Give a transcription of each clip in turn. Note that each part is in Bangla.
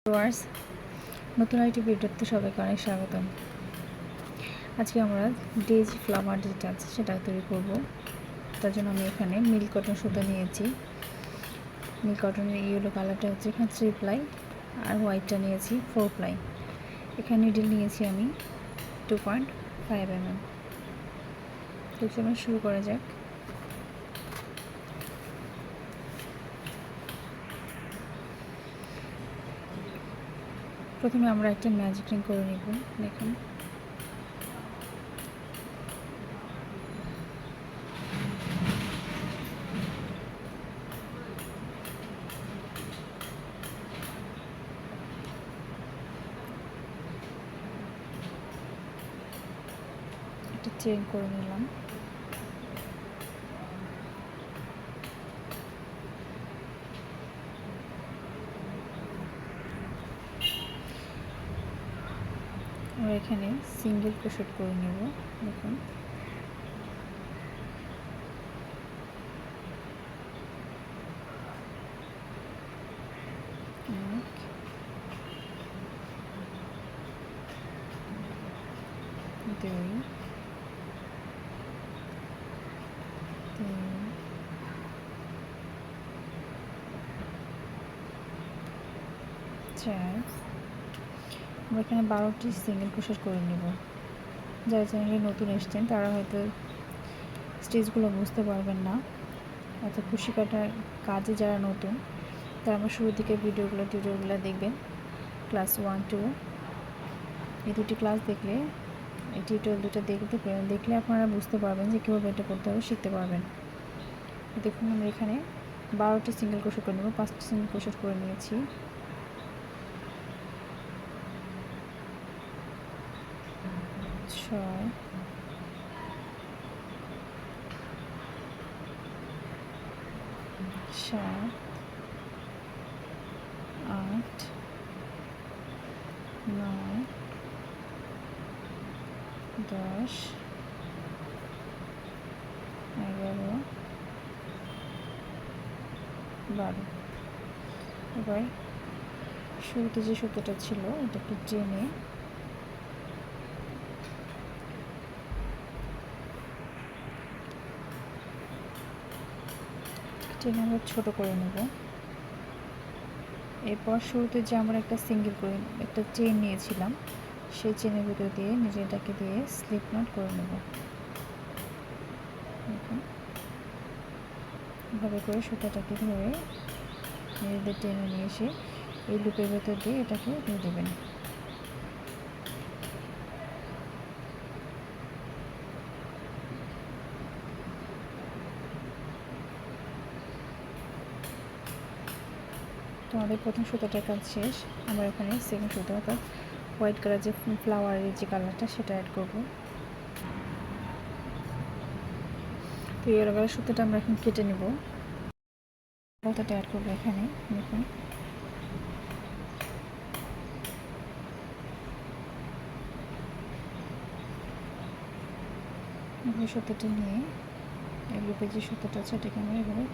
ভিউয়ার্স, নতুন একটি ভিডিওতে সবাইকে অনেক স্বাগতম। আজকে আমরা ডেজি ফ্লাওয়ার যেটা আছে সেটা তৈরি করব। তার জন্য আমি এখানে মিল্ক কটন সুতা নিয়েছি। মিল্ক কটনের ইয়েলো কালারটা হচ্ছে এখানে 3 প্লাই আর হোয়াইটটা নিয়েছি 4 প্লাই। এখানে নিডল নিয়েছি আমি 2.5 mm। তো চলুন শুরু করা যাক। প্রথমে আমরা একটা ম্যাজিক রিং করে নেব। দেখুন, একটা চেন করে নিলাম। আমরা এখানে সিঙ্গেল ক্রোশেট করে নেব। দেখুন, দুই, তিন, চার। আমরা এখানে 12টি সিঙ্গেল ক্রোশেট করে নেব। যারা চ্যানেলে নতুন এসছেন তারা হয়তো স্টেজগুলো বুঝতে পারবেন না, অর্থাৎ কুশি কাটার কাজে যারা নতুন তারা আমার শুরু থেকে টিউটোরিয়ালগুলো দেখবেন। ক্লাস 1, 2 এই দুটি ক্লাস দেখলে, এই টিউটোরিয়াল দুটো দেখলে আপনারা বুঝতে পারবেন যে কীভাবে এটা করতে হবে, শিখতে পারবেন। দেখুন, আমরা এখানে 12টি সিঙ্গেল ক্রোশেট করে নেব। 5টি সিঙ্গেল ক্রোশেট করে নিয়েছি। ছয়, সাত, আট, নয়, 10, 11, 12। এবার শুরুতে যে সুতোটা ছিল এটাকে টেনে আমরা ছোট করে নেব। এরপর শুরুতে যে আমরা একটা চেন নিয়েছিলাম, সেই চেনের ভিতর দিয়ে নিজেটাকে দিয়ে স্লিপ নট করে নেব। এভাবে করে সুতাটাকে ধরে নিজেদের টেনে নিয়ে এসে এই লুপের ভেতর দিয়ে এটাকে দিয়ে দেবেন। তো আমাদের প্রথম সুতাটার কাজ শেষ। আমরা এখানে সেকেন্ড সুতা, অর্থাৎ হোয়াইট কালার যে ফ্লাওয়ারের যে কালারটা সেটা অ্যাড করব। তো এই ইয়েলো কালার সুতাটা আমরা এখন কেটে নেব। সুতাটা অ্যাড করবো এখানে। দেখুন, এভাবে সুতাটা নিয়ে এই লুপে যে সুতাটা আছে এটাকে আমরা এভাবে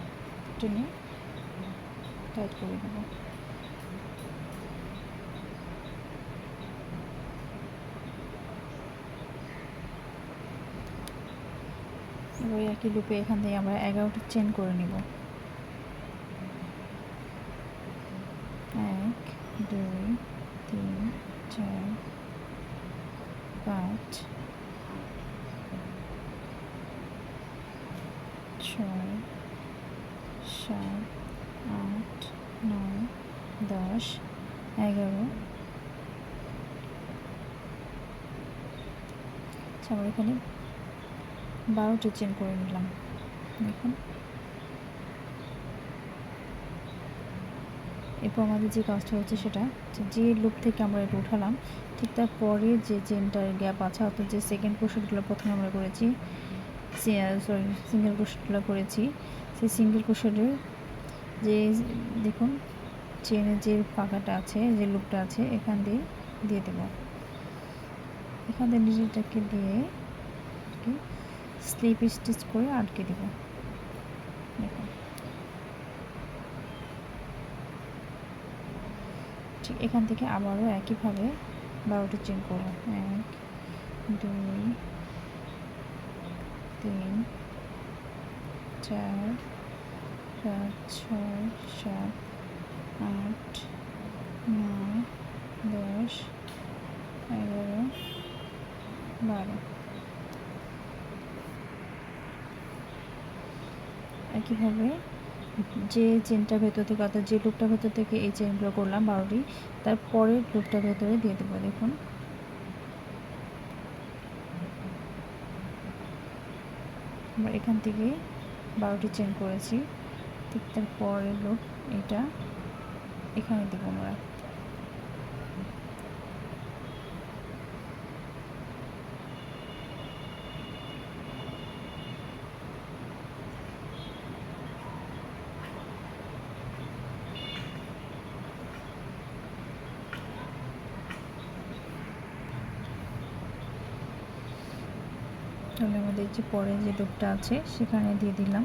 টেনে টাইট করে দেব। এবার একই লুপে এখান থেকে আমরা 11টা চেন করে নেব। 1, 2, 3, 4, 5, 6, 7, 8, 9, 10, 11। আমরা এখানে 12টি চেন করে নিলাম। দেখুন, এরপর আমাদের যে কাজটা হচ্ছে সেটা যে লুপ থেকে আমরা এটা উঠালাম, ঠিক তারপরে যে চেনটার গ্যাপ আছে, অর্থাৎ যে সেকেন্ড ক্রোশেটগুলো প্রথমে আমরা করেছি, সিঙ্গেল ক্রোশেটগুলো করেছি, সেই সিঙ্গেল ক্রোশেটের যে দেখুন চেনের যে ফাঁকাটা আছে, যে লুপটা আছে, এখান দিয়ে দিয়ে দেব। এখান দিয়ে নিজেটাকে দিয়ে স্লিপ স্টিচ করে আটকে দেব। দেখুন, ঠিক এখান থেকে আবারও একইভাবে 12টি চেন করব। 1 2 3 4 5 6 7 8 9 10 11 12 একইভাবে যে চেনটার ভেতর থেকে অর্থাৎ যে লুপটার ভেতর থেকে এই চেনগুলো করলাম 12টি, তারপরের লুপটার ভেতরে দিয়ে দেবো। দেখুন আমরা এখান থেকে 12টি চেন করেছি, ঠিক তারপরের লুপ এটা এখানে দেবো আমরা। তাহলে আমাদের যে পরে যে লুপটা আছে সেখানে দিয়ে দিলাম।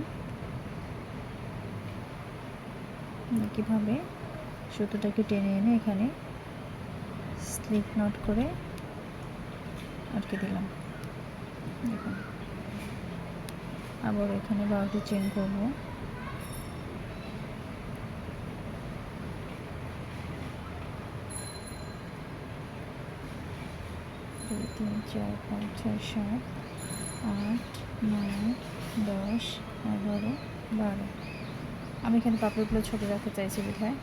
একইভাবে সুতোটাকে টেনে এনে এখানে স্লিপ নট করে আটকে দিলাম। দেখুন আবার এখানে 12টি চেন করব। 2 3 4 5 6 7 8 9 10 11 12। আমি এখানে পাপড়গুলো ছোটো রাখতে চাইছি বিধায়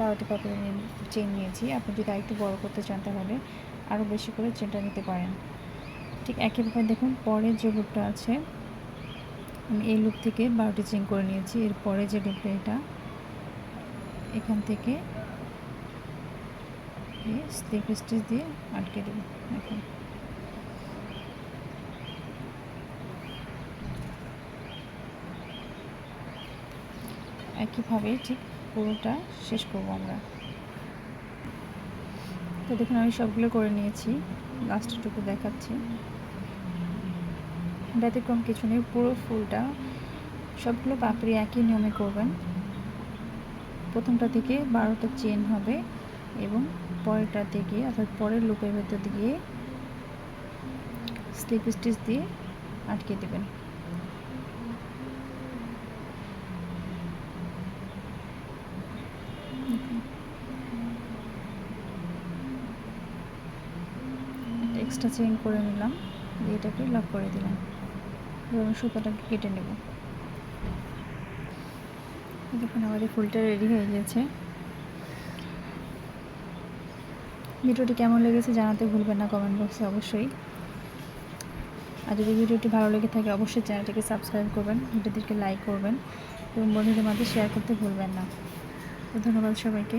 12টি পাপড় চেন নিয়েছি। আপনি যদি আরেকটু বড় করতে চান তাহলে আরও বেশি করে চেনটা নিতে পারেন। ঠিক একইভাবে দেখুন পরের যে লুপটা আছে আমি এই লুপ থেকে 12টি চেন করে নিয়েছি। এরপরে যে লুপটা এটা এখান থেকে স্লিপ স্টিচ দিয়ে আটকে দেব। এখন একইভাবে ঠিক পুরোটা শেষ করব আমরা। তো দেখুন আমি সবগুলো করে নিয়েছি, লাস্টটুকু দেখাচ্ছি। ব্যতিক্রম কিছু নেই, পুরো ফুলটা সবগুলো পাপড়ি একই নিয়মে করবেন। প্রথমটা থেকে 12টা চেন হবে এবং পরেরটা থেকে অর্থাৎ পরের লুপের ভেতর দিয়ে স্লিপ স্টিচ দিয়ে আটকে দেবেন। এক্সট্রা চেইন করে নিলাম, দিয়ে এটাকে লক করে দিলাম এবং সুতাটাকে কেটে নেব। দেখুন আমাদের ফুলটা রেডি হয়ে গেছে। ভিডিওটি কেমন লেগেছে জানাতে ভুলবেন না কমেন্ট বক্সে অবশ্যই। আর যদি ভিডিওটি ভালো লেগে থাকে অবশ্যই চ্যানেলটিকে সাবস্ক্রাইব করবেন, ভিডিওটিকে লাইক করবেন এবং বন্ধুদের মাঝে শেয়ার করতে ভুলবেন না। তো ধন্যবাদ সবাইকে।